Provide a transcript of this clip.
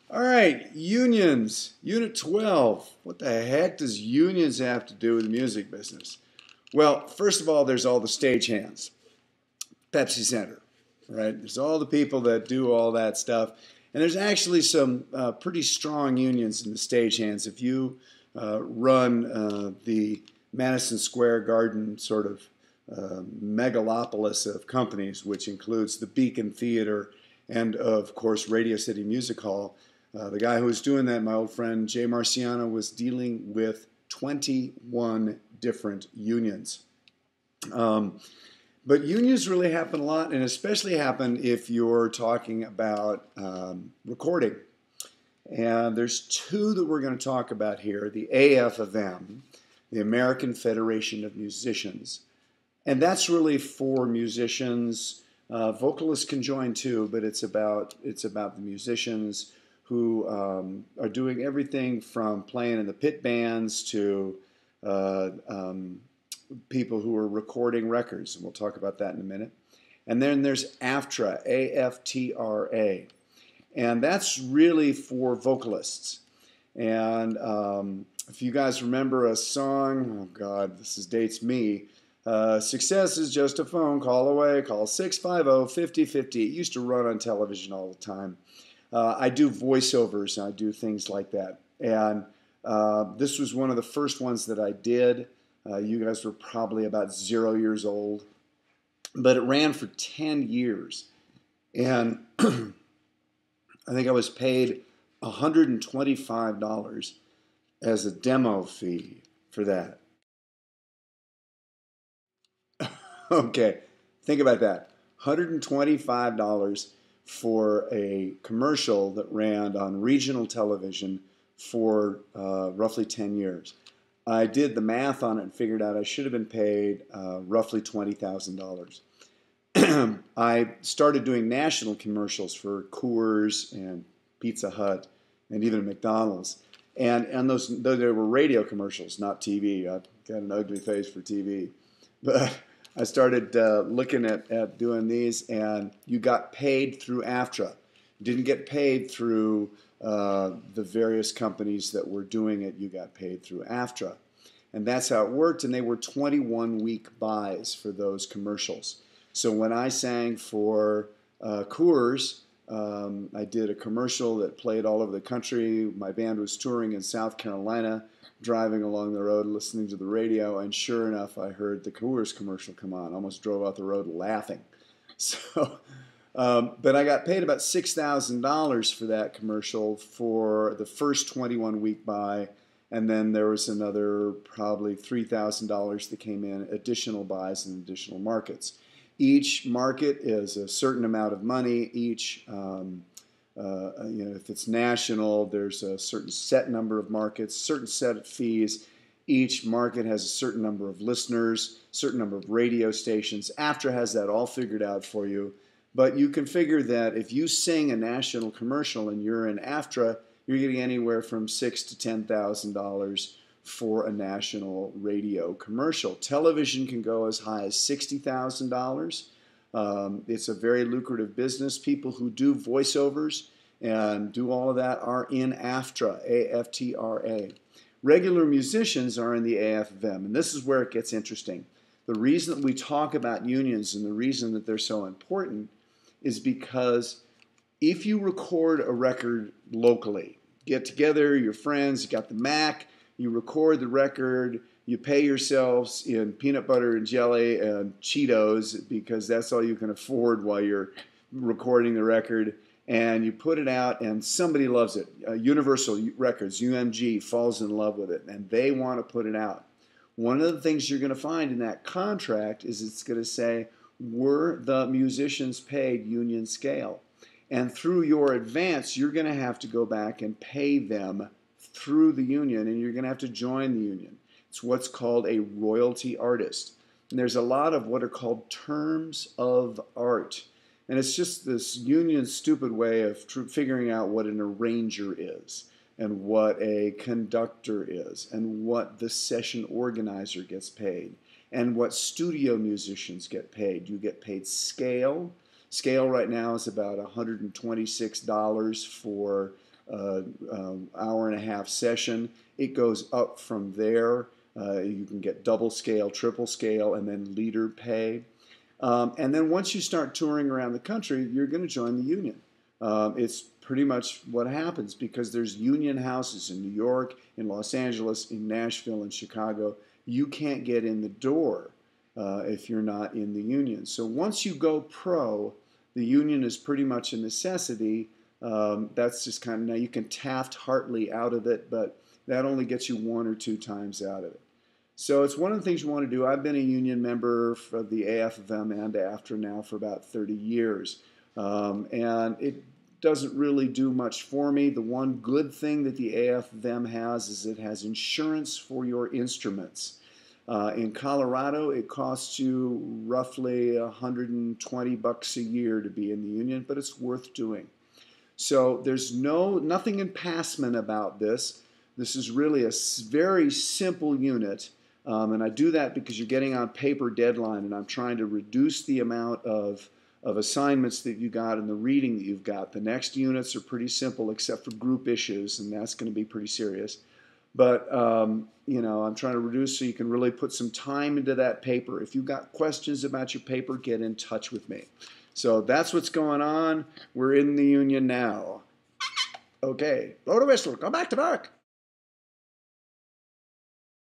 All right, unions, Unit 12. What the heck does unions have to do with the music business? Well, first of all, there's all the stagehands, Pepsi Center, right? There's all the people that do all that stuff. And there's actually some pretty strong unions in the stagehands. If you run the Madison Square Garden sort of megalopolis of companies, which includes the Beacon Theater and, of course, Radio City Music Hall, the guy who was doing that, my old friend Jay Marciano, was dealing with 21 different unions. But unions really happen a lot, and especially happen if you're talking about recording. And there's two that we're going to talk about here, the AFM, the American Federation of Musicians. And that's really for musicians. Vocalists can join too, but it's about the musicians who are doing everything from playing in the pit bands to people who are recording records, and we'll talk about that in a minute. And then there's AFTRA, A-F-T-R-A, and that's really for vocalists. And if you guys remember a song, oh God, dates me, success is just a phone call away, call 650-5050. It used to run on television all the time. I do voiceovers, and I do things like that. And this was one of the first ones that I did. You guys were probably about 0 years old. But it ran for 10 years. And I think I was paid $125 as a demo fee for that. Okay, think about that. $125 for a commercial that ran on regional television for roughly 10 years. I did the math on it and figured out I should have been paid roughly $20,000. I started doing national commercials for Coors and Pizza Hut and even McDonald's. And those they were radio commercials, not TV. I've got an ugly face for TV. But I started looking at doing these, and you got paid through AFTRA. You didn't get paid through the various companies that were doing it. You got paid through AFTRA. And that's how it worked, and they were 21-week buys for those commercials. So when I sang for Coors, I did a commercial that played all over the country. My band was touring in South Carolina, driving along the road, listening to the radio, and sure enough, I heard the Coors commercial come on. I almost drove out the road laughing. So, but I got paid about $6,000 for that commercial for the first 21-week buy, and then there was another probably $3,000 that came in, additional buys in additional markets. Each market is a certain amount of money. Each, if it's national, there's a certain set number of markets, certain set of fees. Each market has a certain number of listeners, certain number of radio stations. AFTRA has that all figured out for you. But you can figure that if you sing a national commercial and you're in AFTRA, you're getting anywhere from $6,000 to $10,000 for a national radio commercial. Television can go as high as $60,000. It's a very lucrative business. People who do voiceovers and do all of that are in AFTRA, A-F-T-R-A. Regular musicians are in the AFM, and this is where it gets interesting. The reason that we talk about unions and the reason that they're so important is because if you record a record locally, get together, your friends, you got the Mac, you record the record, you pay yourselves in peanut butter and jelly and Cheetos because that's all you can afford while you're recording the record, and you put it out and somebody loves it. Universal Records, UMG, falls in love with it, and they want to put it out. One of the things you're going to find in that contract is it's going to say, were the musicians paid union scale? And through your advance, you're going to have to go back and pay them through the union, and you're going to have to join the union. It's what's called a royalty artist. And there's a lot of what are called terms of art. And it's just this union's stupid way of figuring out what an arranger is, and what a conductor is, and what the session organizer gets paid, and what studio musicians get paid. You get paid scale. Scale right now is about $126 for an hour and a half session. It goes up from there. You can get double scale, triple scale, and then leader pay. And then once you start touring around the country, you're going to join the union. It's pretty much what happens because there's union houses in New York, in Los Angeles, in Nashville, in Chicago. You can't get in the door if you're not in the union. So once you go pro, the union is pretty much a necessity. That's just kind of, now you can Taft-Hartley out of it, but that only gets you 1 or 2 times out of it. So it's one of the things you want to do. I've been a union member for the AFM and AFTRA now for about 30 years. And it doesn't really do much for me. The one good thing that the AFM has is it has insurance for your instruments. In Colorado, it costs you roughly $120 a year to be in the union, but it's worth doing. So there's nothing in Passman about this. This is really a very simple unit. And I do that because you're getting on paper deadline, and I'm trying to reduce the amount of assignments that you got and the reading that you've got. The next units are pretty simple except for group issues, and that's going to be pretty serious. But, you know, I'm trying to reduce so you can really put some time into that paper. If you've got questions about your paper, get in touch with me. So that's what's going on. We're in the union now. Okay, blow the whistle. Go back to work.